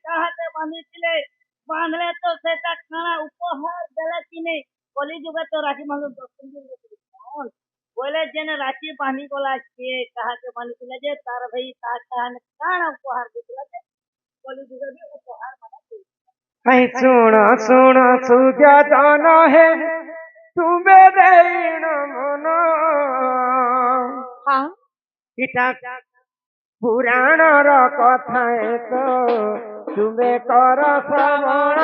কাহাতে বাঁধিছিলে বাঁধলে তো সেটা খানা উপহার দেলা কি নেই কলি যুগে তো রাখি মানুষ বলে যে রাখি বাঁধি গলা কে কাহাকে বাঁধিছিলে যে তার ভাই তার কাহানে কানা উপহার দিছিল যে কলি যুগে भी উপহার মানে হাই শুণ শুণ সুজাতন হে তুমে দেইন মন এটা পুরাণর কথা তো তুমে কর শ্রবণ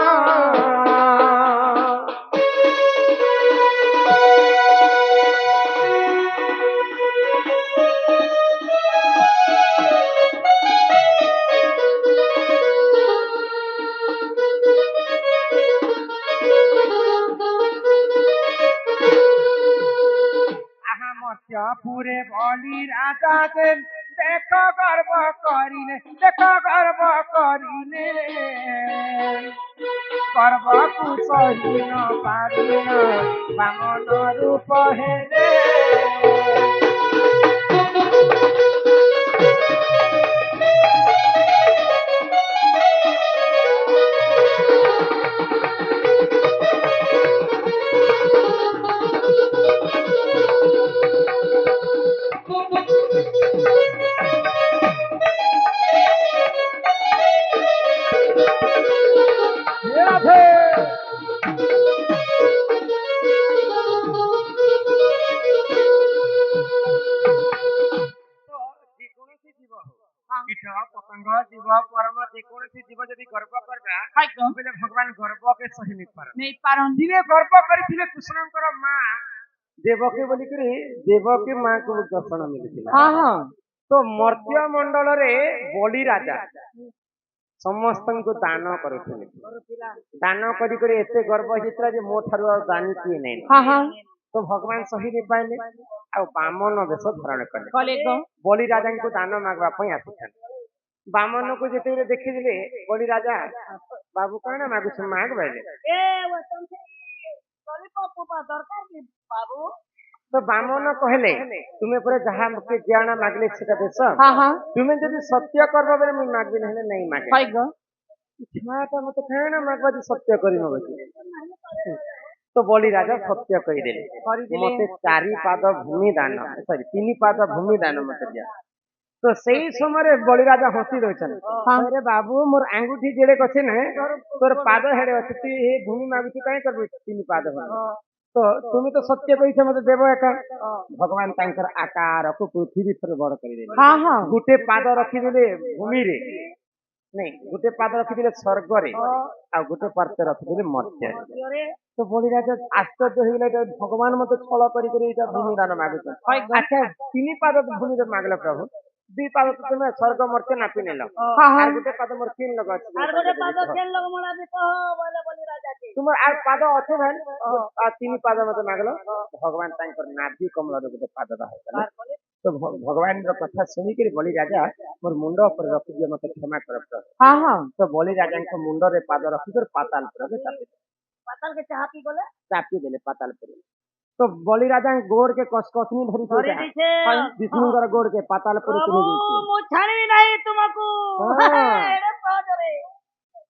পুরে বলি রাজা দেন দেখো গর্ব করিলে দেখো গর্ব করিলে গর্বকু সহিন পারিল বামন রূপ হেলে পতঙ্গ জীব পরম যেকୌଣସି জীব যদি গর্ব করবা বলে ভগবান গর্বকে সহি নেই পারন দিনে গর্ব করিଥିଲେ কৃষ্ণଙ୍କର মা ଦେବକୀ ବୋଲିକିରି ଦେବକୀ ମାଙ୍କୁ ଦର୍ଶନ ମିଳିଥିଲା ତ ମର୍ତ୍ତ୍ୟ ମଣ୍ଡଳରେ ବଳି ରାଜା ସମସ୍ତଙ୍କୁ ଦାନ କରୁଥିଲେ ଦାନ କରି କରି ଏତେ ଗର୍ବ ହେଇଥିଲା ଯେ ମୋ ଠାରୁ ଆଉ ଦାନି କିଏ ନାହିଁ ତ ଭଗବାନ ସହି ନେଇ ପାଇଲେ ଆଉ ବାମନ ବେଶ ଧାରଣ କଲେ ବଳି ରାଜାଙ୍କୁ ଦାନ ମାଗବା ପାଇଁ ଆସିଛନ୍ତି ବାମନକୁ ଯେତେବେଳେ ଦେଖିଥିଲେ ବଳି ରାଜା ବାବୁ କଣ ମାଗୁଛ ମାଗ ବାଇଲେ ତ ବାମନ କହିଲେ ତୁମେ ପରେ ଯାହା ମତେ ଜ୍ଞାନ ମାଗିଲେ ସେଟା ଦେଶ ତୁମେ ଯଦି ସତ୍ୟ କରବ ବୋଲେ ମୁଁ ମାଗବି ନହେଲେ ନାଇଁ ମାଗେ ଛୁଆଟା ମତେ କାଣ ମାଗବା ଯେ ସତ୍ୟ କରିବ ତ ବଳି ରାଜା ସତ୍ୟ କହିଦେଲେ ମତେ 4 ପାଦ ଭୂମି ଦାନ ସରି 3 ପାଦ ଭୂମି ଦାନ ମତେ ଦିଅ ତ ସେଇ ସମୟରେ ବଳି ରାଜା ହସି ରହିଛନ୍ତି ବାବୁ ମୋର ଆଙ୍ଗୁଠି ଯେଡେ ଅଛି ନା ତୋର ପାଦ ହେଡେ ଅଛି ତୁ ଏ ଭୂମି ମାଗୁଛୁ କାହିଁ କରିବୁ 3 ପାଦ ତ ତୁମେ ତ ସତ୍ୟ କହିଛ ମତେ ଦେବ ଏକା ଭଗବାନ ତାଙ୍କର ଆକାରକୁ ପୃଥିବୀ ଥରେ ବଡ କରିଦେଲେ ଗୋଟେ ପାଦ ରଖିଦେଲେ ଭୂମିରେ ନାଇଁ ଗୋଟେ ପାଦ ରଖିଦେଲେ ସ୍ୱର୍ଗରେ ଆଉ ଗୋଟେ ପାଦ ରଖିଦେଲେ ମର୍ତ୍ତ୍ୟରେ ତ ବଳି ରାଜା ଆଶ୍ଚର୍ଯ୍ୟ ହେଇଗଲେ ଭଗବାନ ମତେ ଛଳ କରି ଏଇଟା ଭୂମି ଦାନ ମାଗୁଛ ଆଚ୍ଛା 3 ପାଦ ଭୂମିରେ ମାଗିଲ ପ୍ରଭୁ 2 ପାଦ ତୁମେ ସ୍ୱର୍ଗ ମର୍ତ୍ତ୍ୟ ନାପି ନେଲ আর ଗୋଟେ ପାଦ ମୋର କିନ୍ ଲଗ ଅଛି আর ଗୋଟେ ପାଦ କେନ୍ ଲଗ ମୋଲା ବି କହ ବୋଲେ ବଳି ରାଜା କେ ତୁମର আর ପାଦ ଅଛି ଭାଇ আর 3 ପାଦ ମତେ ମାଗଲ ଭଗବାନ ତାଙ୍କର ନାଭି କମଳରେ ଗୋଟେ ପାଦ ବାହାରିଲା ତ ଭଗବାନର କଥା ଶୁଣିକିରି ବଳି ରାଜା ମୋର ମୁଣ୍ଡ ଉପରେ ରଖିଦିଅ ମତେ କ୍ଷମା କର ତ ବଳି ରାଜାଙ୍କ ମୁଣ୍ଡରେ ପାଦ ରଖିକରି ପାତାଳ ପୁରରେ ଚାପି ଦେଲେ ପାତାଳ ପୁରରେ तो बलि राजा गोड़ के कसकसनी धरी विष्णुଙ୍କର गोड़ के पाताल पुरी ମୁଁ ଛାଣିବି ନାହିଁ ତୁମକୁ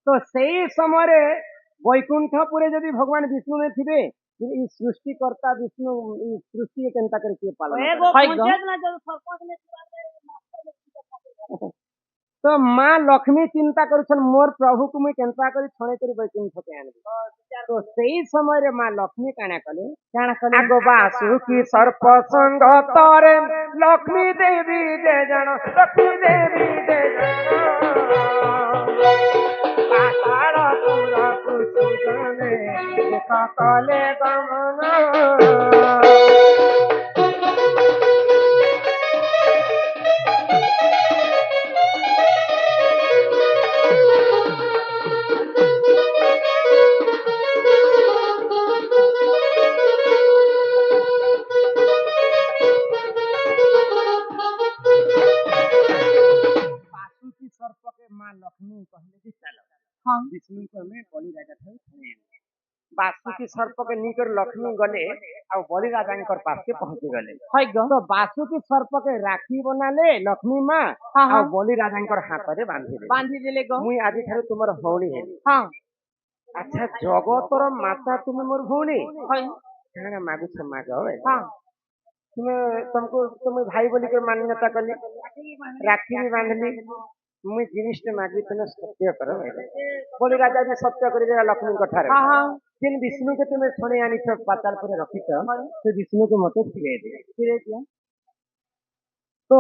तो ସେଇ ସମୟରେ ବୈକୁଣ୍ଠପୁରେ ଯଦି ଭଗବାନ ବିଷ୍ଣୁ ନେ ଥିବେ ଇ ସୃଷ୍ଟିକର୍ତ୍ତା ବିଷ୍ଣୁ ଇ ସୃଷ୍ଟି କେନ୍ତା କରି କିଏ ପାଳନ तो माँ लक्ष्मी चिंता करुछन मोर प्रभु को मुई केनता करी छणे करी बैकुंठ के आनबी तो सही समय रे माँ लक्ष्मी काना कले आगो बासु की सर्प संग तोरे लक्ष्मी देवी जय जन लक्ष्मी देवी जय जन पाताल पुर कुसुजने देखा कले गमन माँ लक्ष्मी कहले कि चलो विष्णु को हमें बलि राजा थे बासुकी सर्प के निकर लक्ष्मी गले आ बलि राजा पास के पहुंची गले तो बासुकी सर्प के राखी बनाले लक्ष्मी माँ आ बलि राजा हाथ रे बांधी देले मुई आज ठारे तुमर भौणी हेली अच्छा जगतर माता तुम मोर भौणी काना मागुछ माग तुमको तुम भाई बोली के मान्यता कली राखी भी बांधली मुई जिनिस मागि तुम सत्य कर बलि राजा भी सत्य कर लक्ष्मी ठारे जिन विष्णु के तुम्हें छुणे आनी पाताल पर रखिच से विष्णु को मत फिरे दिया तो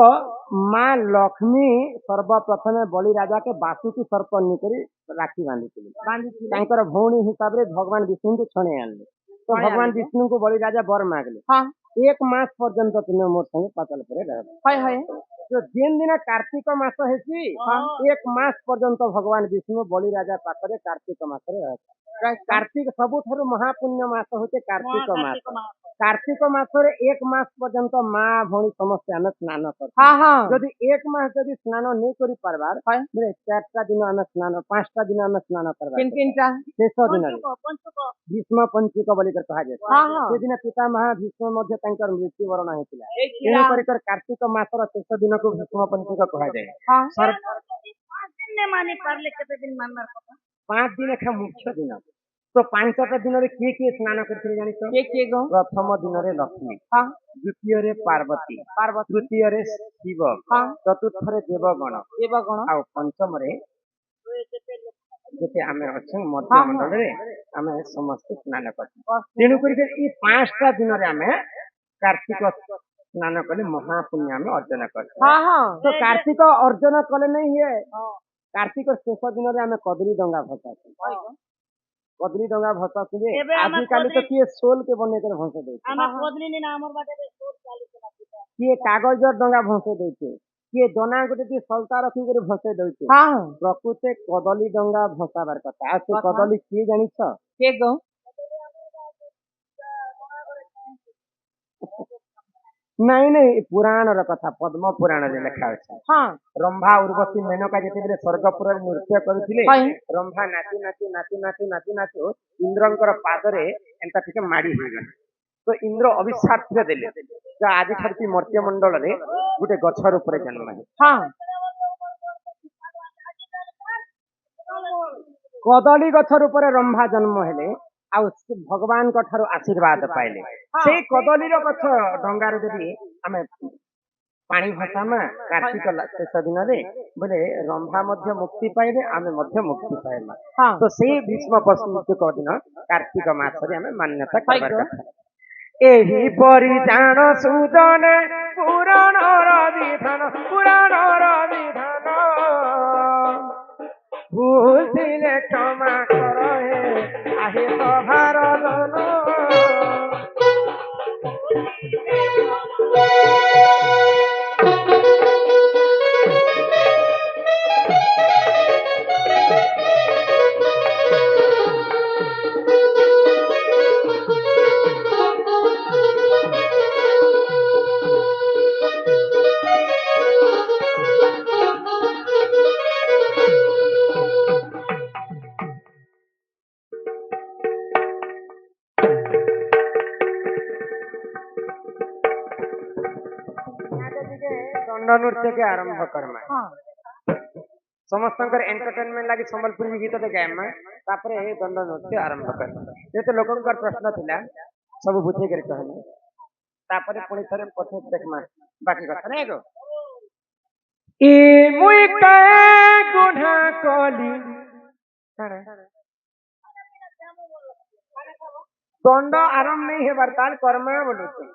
माँ लक्ष्मी सर्वप्रथम बलि राजा के बासुकी सर्प निकरी राखी बांधी भौणी हिसाब से भगवान विष्णु को छुणे आनले तो भगवान विष्णु को बलि राजा बर मांगले 1 मास पर्यंत तुम्हें मोर संगे पाताल पर रह जो जिन दिन कार्तिक मास हेसी 1 मास पर्यंत भगवान विष्णु बलि राजा पाखरे कार्तिक मास रह कार्तिक सबुठारु महापुण्य मास होते कार्तिक मासरे 1 मास पर्यंत माँ भौणी समस्त आम स्नान कर 1 मास जदि स्नान नहीं करि पारबार 4टा दिन आम स्नान 5टा दिन आम स्नान करबार शेष दिन भीष्म पंचुक बोली कहा जाए से दिन पितामह भीष्म मध्य तांकर मृत्यु वरण होइतिला तेणु कर कार्तिक मासर शेष दिन को भीष्म पंचुक कहा जाए 5 दिन एखा मुख्य दिन तो 5टा दिन रे किए स्नान करथिले जानि तो किए प्रथम दिन रे लक्ष्मी द्वितीय रे पार्वती तृतीय रे शिव चतुर्थ रे देवगण आ पंचम रे जेते आमे अछि मध्य मंडल रे आमे समस्त स्नान करथि तेणु करी ई 5टा दिन रे आमे कार्तिक स्नान कले महापुण्य आमे अर्जन करथि तो कार्तिक अर्जन कले नहीं है कार्तिक शेष दिन रे आमे कदली डंगा भसाथि कदली डंगा भसाथि आजिकाली तो किए सोल के बने कर भसे दे किए कागज डंगा भसे देते किए दना गोटे सलता रखी कर भसे देते प्रकृते कदली डंगा भसाबार कथा आ से कदली किए जानिछ के गो नहीं पुराण कथा पद्म पुराण रे लिखा अछि रंभा उर्वशी मेनका जेते स्वर्गपुर नृत्य करुथिले रंभा नाची नाची नाची नाची नाची नाची इंद्रंकर पादरे एंता टिके माडी हो गन तो इंद्र अभिशाप देले जो आज छरती मर्त्य मंडल रे गुटे गछर ऊपर जन्म है कदली गछर ऊपर रंभा जन्म हेले आ भगवान को ठारो आशीर्वाद पाइले से कदली रो गछ डंगार जदि आमे पानी भसामा कार्तिक शेष दिन रे बोले रंभा मध्य मुक्ति पाइले आमे मध्य मुक्ति पाइला तो से भीष्म पंचुक दिन कार्तिक मास रे आमे मान्यता करबार कथा एही परिजान सुदन पुराण विधान भूलिले क्षमा कर हे आहे सभार जन दंड नृत्य के आरंभ करमा समस्त एंटरटेनमेंट लगी संबलपुरी गीत दे गायमा तापरे दंड नृत्य आरंभ करमा जेते लोकंकर प्रश्न थिला सब बुझे कर कहले तापरे पुणी थरे पछे देखमा बाकी कथा नै गो ई मुई के गुना कली दंड आरंभ नहीं है बर्ताल कर्मा बोलुते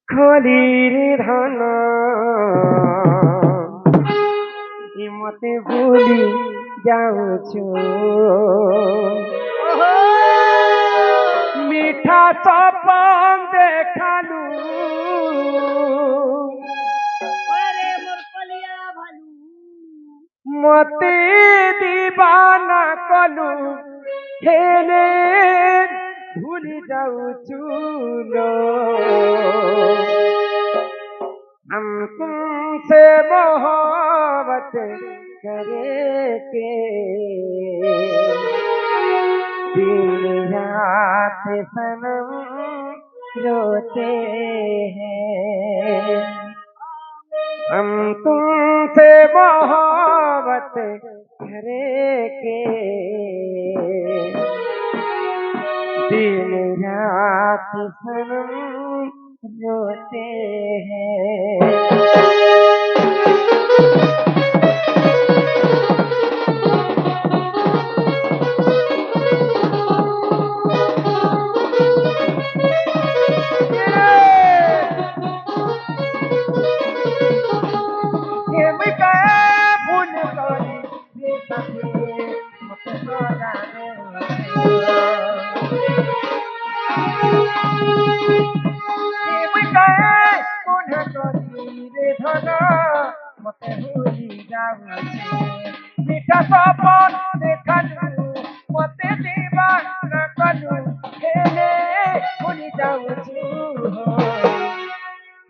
खली धन मते भूली जाऊछु मीठा सपन देखालू मते दीवाना कलू हेले भूली जाऊछु लो हम तुमसे मोहब्बत करके दिन रात सनम रोते हैं हम तुमसे मोहब्बत करके दिन रात सनम रोते हैं मते भूली जाऊँ मीठा सपन देखालू मते दीवाना कलू हेले भूली जाऊँ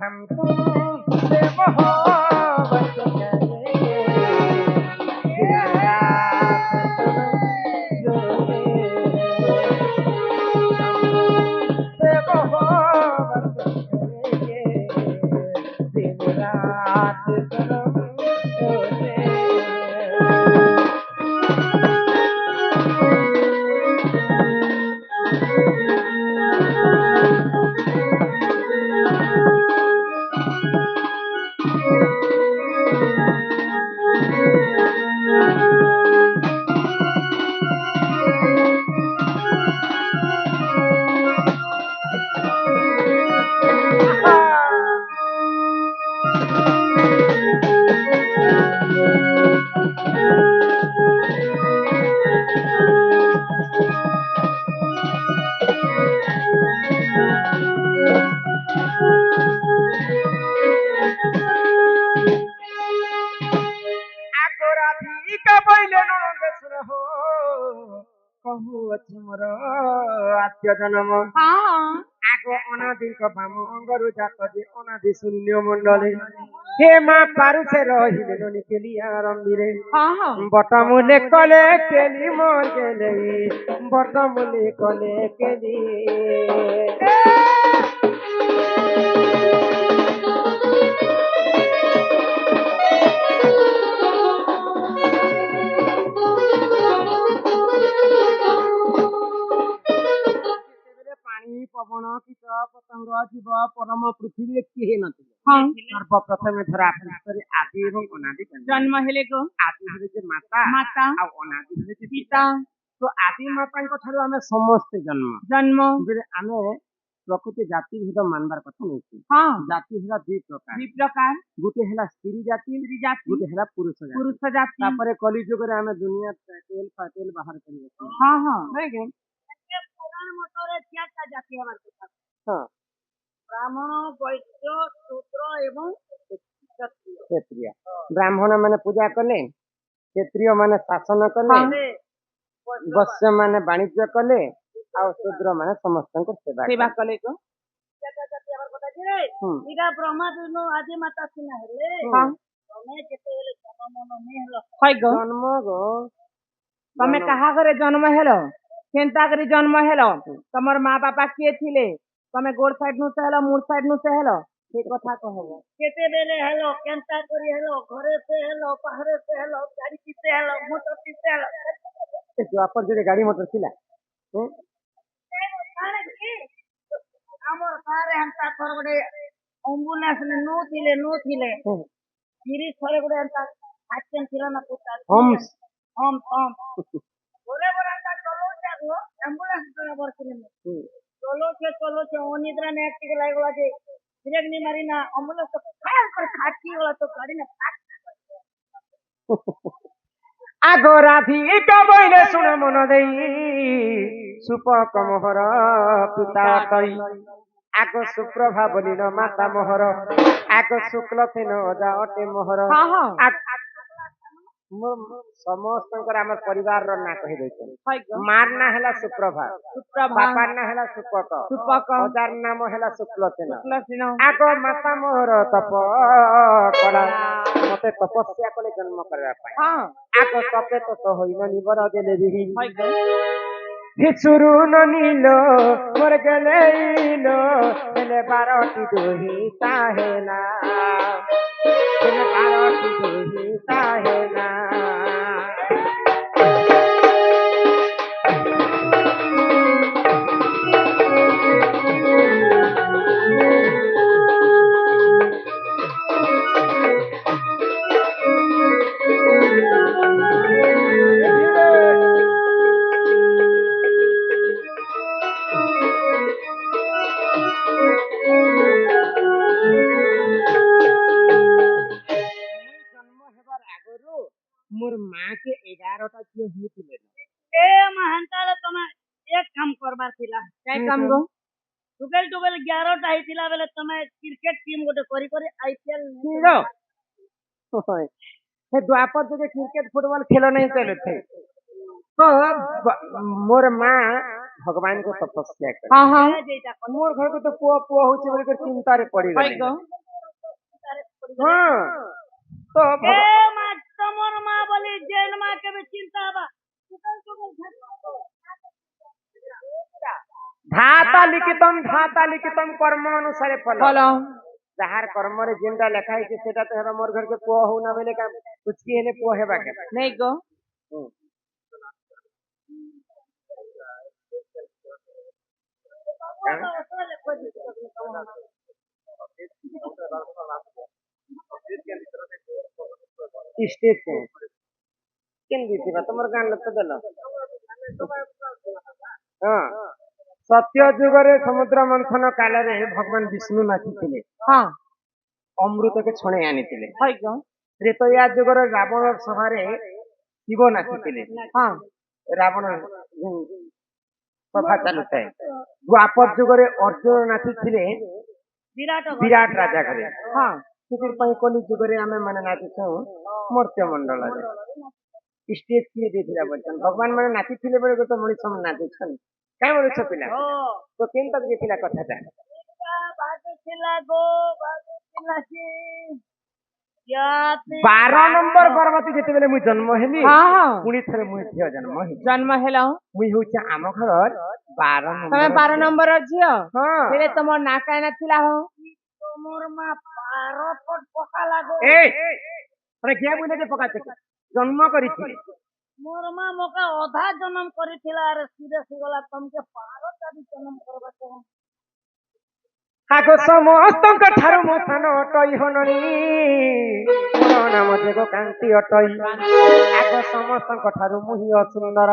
हम तुमसे मोहब्बत करेंगे दिन रात रोते हम तुमसे मोहब्बत करेंगे दिन रात रोते आद्य जन्म आगो अनादिक भाम अंगरु जातजे अनादि शून्य मंडले हे माँ पारुसे रहिले ननी केलिया रंबिरे बटमुले कले केली मोर गेले बटमुले कले केली पवन कीट पतंग जीव परम पृथ्वी किए नथिले सर्वप्रथम धरा पृष्ठरे आदि एवं अनादि जन्म हेले को आदि हेले जे माता माता आ अनादि हेले जे पिता तो आदि माता को ठारो हमें समस्त जन्म जे हमें प्रकृति जाति भेद मानबार कथा नहीं जाति हेला दुई प्रकार गुटे हेला स्त्री जाति गुटे हेला पुरुष जाति तापरे कली जुग रे हमें दुनिया तेल पातेल बाहर करी नहीं के मतरे चारटा जाति हमार ब्राह्मण वैश्य शूद्र एवं क्षत्रिय ब्राह्मण माने पूजा कले क्षत्रिय माने शासन कले वैश्य माने वाणिज्य कले आ शूद्र माने समस्त को सेवा कले को जाति हमार पता जे इरा ब्रह्मा दिनो आदि माता सिना हेले तमे केते हेले जन्म में हेलो हाय गो जन्म गो तमे कहा करे जन्म हेलो केंता करी जन्म हेलो तमर माँ बापा किए थिले तमे गोड़ साइड नु से हेलो मुर साइड नु से हेलो से कथा कहबो केते बेले हेलो केंता करी हेलो घरे से हेलो बाहर से हेलो गाड़ी किसे हेलो मोटर किसे हेलो ए जो अपन जे गाड़ी मोटर थिला हमर सारे हमता थोर गडे एम्बुलेंस ने नो थिले गिरी थोरे गडे हमता एक्सीडेंट थिला ना पुता हम बोले एम्बुलेंस ड्राइवर के चलो छे ओनिद्रा ने एक्टिव लागला जे ब्रेक नहीं मारी ना एम्बुलेंस तो फायर कर खाटी वाला तो गाड़ी ने आगो राधी का बोले सुन मन देई सुपक मोहर पिता तई आगो सुप्रभा बोलिन माता मोहर आगो शुक्ल थिन अजा अटे मोहर समस्त आम परिवार ना कही मार ना है सुप्रभा बापार ना है सुपक अजार नाम है शुक्ल सेन आग माता मोहर तप कला मत मते तपस्या कले जन्म करबा पाए आगो तपे तो होइनो निबर देले बिही हिचुरु ननिलो मोर गेलेइलो हेले बारटी दुही ताहेना हेले बारटी दुही ताहेना मोर माँ के 11टा झियो हिथिले ए महांताले तमे एक काम करबार थिला काय काम गो टुगेल 11टा हिथिला बेले तमे क्रिकेट टीम गोटे करी आईपीएल हीरो होय हे द्वापर जुगे क्रिकेट फुटबॉल खेलो नहीं चले थे तो मोर माँ भगवान को तपस्या करे हां मोर घर को तो पुआ होचे बोले कर चिंता रे पड़ी गई हां तो ए माँ तमोर माँ बोली जैन माँ के भी चिंता बा धाता लिखितम कर्म अनुसारे फल जहार कर्म रे जेंडा लेखा है सेटा तो हेबा मोर घर के पुआ हो ना बेले का कुछ की हेले पुआ हेबा के नहीं गो स्टेज के केन दीती तुमर गान लत देलो हां सत्य युग रे समुद्र मंथन काल रे भगवान विष्णु नाची थिले हां अमृत के छणे आनी थिले हाय गो त्रेतया युग रे रावण सभा रे शिव नाची थिले हां रावण सभा चालुते द्वापर युग रे अर्जुन नाची थिले विराट राजा करे हां सितिर पई कोली युग रे हमें माने नाची छ मर्त्य मंडल रे स्टेज किए देथिला बचन भगवान माने नाची थिले बेले तो मणि सम नाची छन काय बोले छ पिला तो केन तक देथिला कथा ता बात थिला गो बात थिला की 12 नंबर गर्भवती जेते बेले मुई जन्म हेली हां पुनी थरे मुई झियो जन्म हेला मुई होचा आम घर 12 नंबर तमे 12 नंबर झियो हां फेरे तमो ना काय ना थिला हो तमोर मा 12 पट पका लागो ए अरे क्या बोले जे पका छे जन्म करी थी मोर मा मोका आधा जन्म करी थिला रे सीधे गला तमके 12 टा भी जन्म करबा छ आगो समस्त ठारू मो सानो टई हननी मोर नाम जेगो कांति अटई आगो समस्त ठारू मुहि असुंदर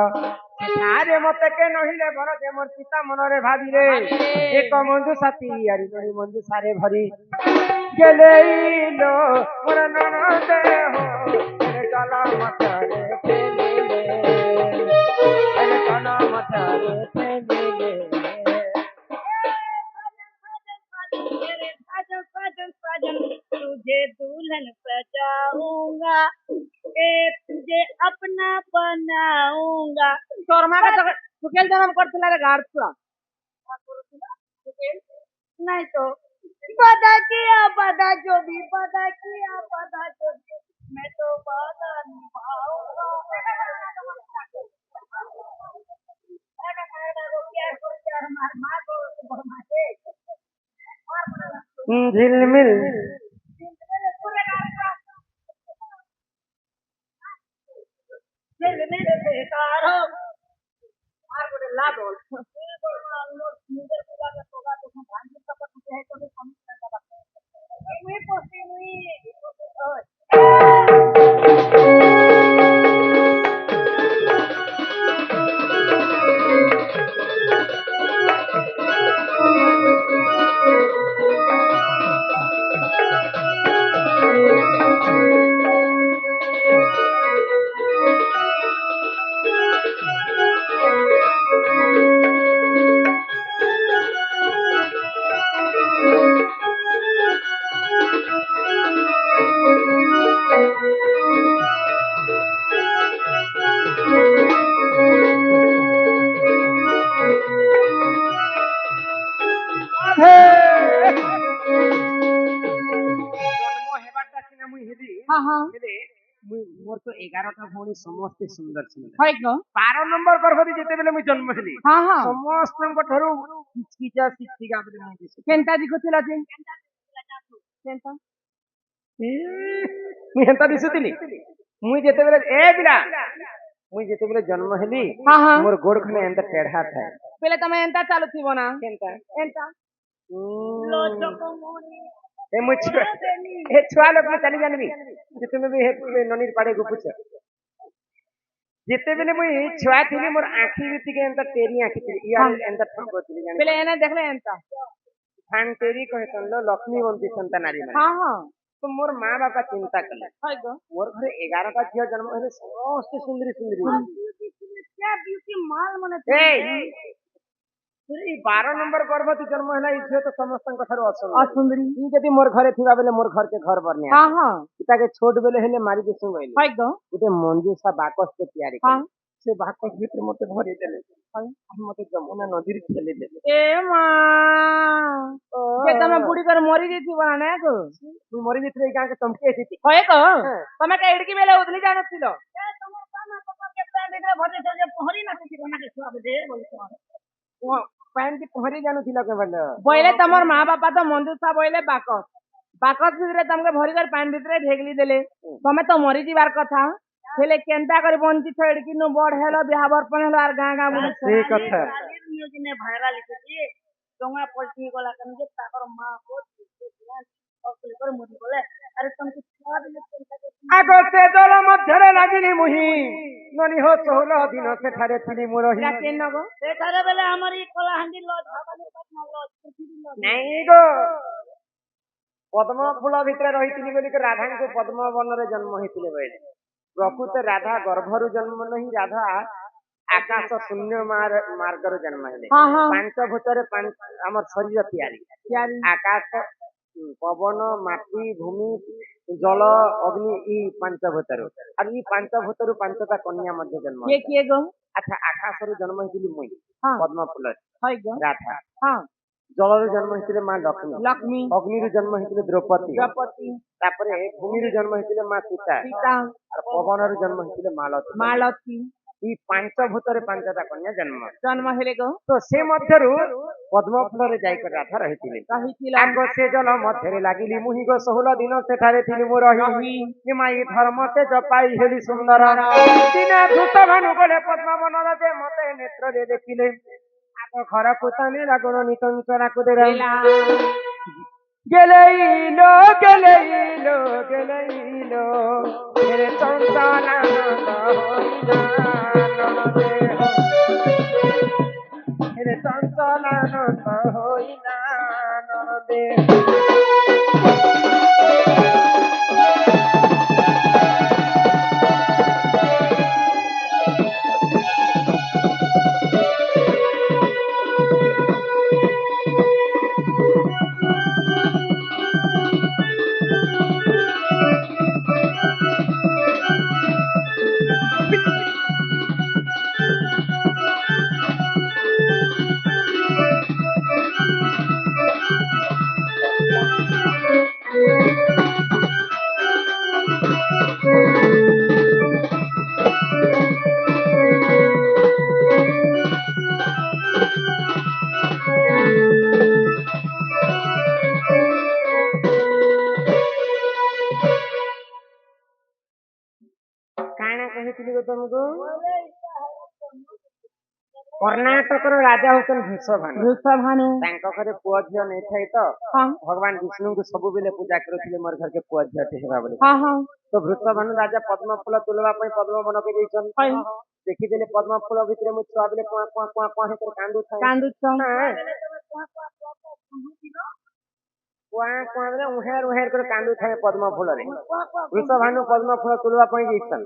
सारे मते के नहिले भर जे मोर पिता मनरे भाबी रे एक मंजू साथी यारी नही मंजू सारे भरी गेलेइलो मोर ननदे हो रे गला मथरे फेले रे गला मथरे फेले साजन तुझे दुल्हन सजाऊंगा ए तुझे अपना बनाऊंगा तोरमा का सुकेल जन्म करथिला रे गाड़छुआ नहीं तो बदा जो भी मैं तो बदा निभाऊंगा झिलमिल बेकार हो मार को ला दो ମୁଇଁ ହେଲି ହଁ ହଁ ହେଲେ ମୋର ତ 11ଟା ଭଉଣୀ ସମସ୍ତେ ସୁନ୍ଦର ସୁନ୍ଦର ହଇ ଗ 12 ନମ୍ବର ଗର୍ଭରେ ଯେତେବେଳେ ମୁଁ ଜନ୍ମ ହେଲି ହଁ ହଁ ସମସ୍ତଙ୍କ ଠାରୁ କିଛିଟା ଶିକ୍ଷିକା ବୋଲି ମୁଁ ଦିଶେ କେନ୍ତା ଦିଖୁଥିଲ ଯେ କେନ୍ତା ମୁଇଁ ହେନ୍ତା ଦିଶୁଥିଲି ମୁଇଁ ଯେତେବେଳେ ଏ ପିଲା ମୁଇଁ ଯେତେବେଳେ ଜନ୍ମ ହେଲି ହଁ ହଁ ମୋର ଗୋଡ ଖଣ୍ଡେ ଏନ୍ତା ଟେଢା ଥାଏ ବେଲେ ତମେ ଏନ୍ତା ଚାଲୁଥିବ ନା କେନ୍ତା ଏନ୍ତା ଏ ମୁଇଁ ଛୁଆ ଲୋକ ମୁଁ ଚାଲି ଜାଣିବି ଯେ ତୁମେ ବି ନନିର ପାଡେ ଗୁପୁଛ ଯେତେବେଳେ ମୁଇଁ ଛୁଆ ଥିଲି ମୋର ଆଖି ବି ଟିକେ ଏନ୍ତା ତେରି ଆଖି ଥିଲି ଇଆଡେ ଏନ୍ତା ଠଙ୍ଗ ଥିଲି ଜାଣି ବେଲେ ଏନେ ଦେଖଲେ ଏନ୍ତା ଖାନ ତେରି କହିସନ୍ लो ଲକ୍ଷ୍ମୀ ବନ୍ତି ସନ୍ତା ନାରୀ ମାନେ ହଁ ହଁ ତ ମୋର ମା ବାପା ଚିନ୍ତା କଲେ ହଇ ଗ ମୋର ଘରେ 11ଟା ଝିଅ ଜନ୍ମ ହେଲେ ସମସ୍ତେ ସୁନ୍ଦରୀ ସୁନ୍ଦରୀ माल मन ଏଇ 12 ନମ୍ବର ଗର୍ଭବତୀ ଜନ୍ମ ହେଲା ଏଇ ଝିଅ ତ ସମସ୍ତଙ୍କ ଠାରୁ ଅସୁନ୍ଦରୀ ଅସୁନ୍ଦରୀ ଇ ଯଦି ମୋର ଘରେ ଥିବା ବେଲେ ମୋର ଘରକେ ଘର ବନିଆ ହଁ ହଁ ତାକେ ଛୋଟ ବେଲେ ହେଲେ ମାରି ଦେସୁଁ କହିଲେ ହଇ ଗ ଗୋଟେ ମଞ୍ଜୁସା ବାକସଟେ ତିଆରି ହଁ କଲେ ସେ ବାକସ ଭିତରେ ମତେ ଭରି ଦେଲେ ଆଉ ମତେ ଯମୁନା ନଦୀରେ ଠେଲି ଦେଲେ ଏ ମା ଯେ ତମେ ବୁଢୀ କରି ମରି ଯାଇଥିବ ନା ନାଇଁ ଗো ମୁଁ ମରି ଯାଇଥିଲି ଏଇ ଗାଁକେ ଚମକି ଆସିଛି ହଏ ଗ ତମେ କା ଏଡିକି ବେଲେ ଉଦଲି ଜାଣୁଥିଲ पहरी ना बना के छुआ दे ପାଣି କି ପହଁରି ଜାଣୁଥିଲା କେବଳ ବୋଇଲେ ତମର ମା ବାପା ତ ମଞ୍ଜୁସା ବୋଇଲେ ବାକସ ବାକସ ଭିତରେ ତମକେ ଭରି କରି ପାଣି ଭିତରେ ଢେଗଲି ଦେଲେ ତମେ ତ ମରି ଯିବାର କଥା ହେଲେ କେନ୍ତା କରି ବଞ୍ଚିଛ ଏଡିକି ନୁ ବଡ ହେଲ ବିହା ବର୍ପଣ ହେଲ ଆର ଗାଁ ଗାଁ ବୁଲୁଛ ସେଇ କଥା न्यूज ने भाइराल लिखिଛି ଡଙ୍ଗା ପଲଟି ଗଲା କେନ ଯେ ତାଙ୍କର ମା को कर मुझे बोले अरे तुमको छुआ दिले ଆଗ ସେ ଜଳ ମଧ୍ୟରେ ଲାଗିଲି ମୁହିଁ ନନି ହୋ 16 ଦିନ ସେଠାରେ ଥିଲି ମୁଁ ରହି କେନ ଗো ସେଠାରେ ବେଲେ ଆମରି କଳାହାଣ୍ଡି ଲଜ ଭାବାନୀ ପଟନା ଲଜ ପୃଥିବୀ ଲଜ ନାଇଁ ଗୋ ପଦ୍ମ ଫୁଲ ଭିତରେ ରହିଥିଲି ବୋଲି ରାଧାଙ୍କୁ ପଦ୍ମ ବନରେ ଜନ୍ମ ହେଇଥିଲେ କହିଲେ ପ୍ରକୃତ ରାଧା ଗର୍ଭରୁ ଜନ୍ମ ନାହିଁ ରାଧା ଆକାଶ ଶୂନ୍ୟ ମାର୍ଗରୁ ଜନ୍ମ ହେଲେ ହଁ ହଁ ପାଞ୍ଚ ଭୂତରେ ଆମର ଶରୀର ତିଆରି ଆକାଶ ପବନ ମାଟି ଭୂମି ଜଳ ଅଗ୍ନି ଇ ପାଞ୍ଚ ଭୂତରୁ ଆଉ ଇ ପାଞ୍ଚ ଭୂତରୁ ପାଞ୍ଚଟା କନ୍ୟା ମଧ୍ୟ ଜନ୍ମ କିଏ କିଏ ଗो ଆଚ୍ଛା ଆକାଶରୁ ଜନ୍ମ ହେଇଥିଲି ମୁଇଁ ହଁ ପଦ୍ମ ଫୁଲରେ ହଇ ଗ ରାଧା ହଁ ଜଳରୁ ଜନ୍ମ ହେଇଥିଲେ ମା ଲକ୍ଷ୍ମୀ ଲକ୍ଷ୍ମୀ ଅଗ୍ନିରୁ ଜନ୍ମ ହେଇଥିଲେ ଦ୍ରୌପଦୀ ଦ୍ରୌପଦୀ ତାପରେ ଭୂମିରୁ ଜନ୍ମ ହେଇଥିଲେ ମା ସୀତା ସୀତା আর ପବନରୁ ଜନ୍ମ ହେଇଥିଲେ ମାଳତୀ ମାଳତୀ এই ପାଞ୍ଚ ଭୂତରେ ପାଞ୍ଚଟା କନ୍ୟା ଜନ୍ମ ଜନ୍ମ ହେଲେ ଗো ତ ସେ ମଧ୍ୟରୁ ପଦ୍ମ ଫୁଲରେ ଯାଇକରି ରାଧା ରହିଥିଲେ ରହିଥିଲ ଆଗ ସେ ଜଳ ମଧ୍ୟରେ ଲାଗିଲି ମୁହିଁ ଗୋ 16 ଦିନ ସେଠାରେ ଥିଲି ମୁଁ ରହି ମାଇ ଧର୍ମ ସେ ଜପାଇ ହେଲି ସୁନ୍ଦର ଦିନେ ଧୂତ ଭାନୁ ଗଲେ ପଦ୍ମବନର ଯେ ମତେ ନେତ୍ରରେ ଦେଖିଲେ ଆଗ ଘରକୁ ତାନି ଲାଗୁନ ନିତଞ୍ଚରାକୁ ଦେଲା গেলেইলো গেলেইলো গেলেইলো রে চঞ্চলানন্দ হইনা ননদে রে চঞ্চলানন্দ হইনা ননদে କାଣା କହିଥିଲି ଗୋ ତମକୁ କର୍ଣ୍ଣାଟକର ରାଜା ହଉଛନ୍ତି ବୃଷଭାନୁ ବୃଷଭାନୁ ତାଙ୍କ ଘରେ ପୁଅ ଝିଅ ନେଇଥାଏ ତ ହଁ ଭଗବାନ ବିଷ୍ଣୁଙ୍କୁ ସବୁବେଳେ ପୂଜା କରୁଥିଲେ ମୋର ଘରକେ ପୁଅ ଝିଅଟେ ହେବା ବୋଲି ହଁ ହଁ ତ ବୃଷଭାନୁ ରାଜା ପଦ୍ମ ଫୁଲ ତୁଲବା ପାଇଁ ପଦ୍ମ ବନକେ ଯାଇଛନ୍ତି ଦେଖିଦେଲେ ପଦ୍ମ ଫୁଲ ଭିତରେ ମୁଁ ଛୁଆ ବେଲେ କୁଆ କୁଆ କୁଆ କୁଆ ହେଇକରି କାନ୍ଦୁଥାଏ କାନ୍ଦୁଛ କୁଆ କୁଆ ବେଲେ ଉହେର ଉହେର କରି କାନ୍ଦୁଥାଏ ପଦ୍ମ ଫୁଲରେ ବୃଷଭାନୁ ପଦ୍ମ ଫୁଲ ତୁଲବା ପାଇଁ ଯାଇଛନ୍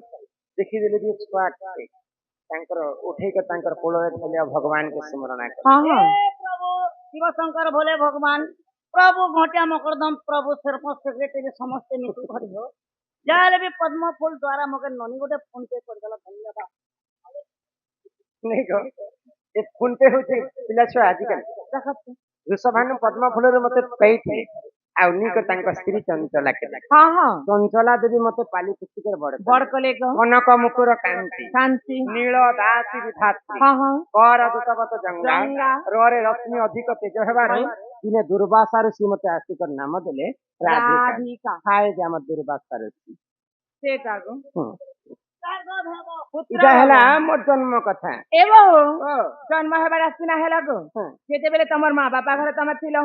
ଦେଖିଦେଲେ ଯେ ଛୁଆ ତାଙ୍କର ଉଠେଇକି ତାଙ୍କର କୋଳରେ ଧରିଲେ ଭଗବାନଙ୍କୁ ସ୍ମରଣ କଲେ ହଁ ହଁ प्रभु शिव शंकर भोले भगवान प्रभु घोटिया मकरदम प्रभु सर्प सेक्रेटरी समस्त मिलि करियो ଯାହାହେଲେ ବି ପଦ୍ମ ଫୁଲ ଦ୍ୱାରା ମକେ ନନି ଗୋଟେ ଫୋନ ପେ କରିଦେଲା ଧନ୍ୟବାଦ ନାଇଁ କହ ଏ ଫୋନ ପେ ହଉଛି ପିଲା ଛୁଆ ଆଜିକାଲି ବୃଷଭାନୁ ପଦ୍ମ ଫୁଲରେ ମତେ ପାଇଥିଲେ ଆଉ ନିକ ତାଙ୍କ ସ୍ତ୍ରୀ ଚଞ୍ଚଲା କେଲା ହଁ ହଁ ଚଞ୍ଚଲା ଦେବୀ ମତେ ପାଲି ପୁସ୍ତିକରେ ବଡ ବଡ କଲେ ଗ କନକ ମୁକୁର କାନ୍ତି ଶାନ୍ତି ନୀଳ ଦାସୀ ବିଧାତ୍ରୀ ହଁ ହଁ କର ଦୂତବତ ଜଙ୍ଗା ଜଙ୍ଗା। ରରେ ରଶ୍ମି ଅଧିକ ତେଜ ହେବାରୁ ଦିନେ ଦୁର୍ବାସାରୁ ସିଏ ମତେ ଆସିକରି ନାମ ଦେଲେ ରାଧିକା ରାଧିକା ହାଏ ଯେ ଆମ ଦୁର୍ବାସାରୁ ସେଟା ଗো ଏଇଟା ହେଲା ମୋର ଜନ୍ମ କଥା ଏ ବୋହୁ ଓ ଜନ୍ମ ହେବାର ଆସିନା ହେଲା ଗো ହଁ। ଯେତେବେଳେ ତମର ମା ବାପା ଘରେ ତମେ ଥିଲ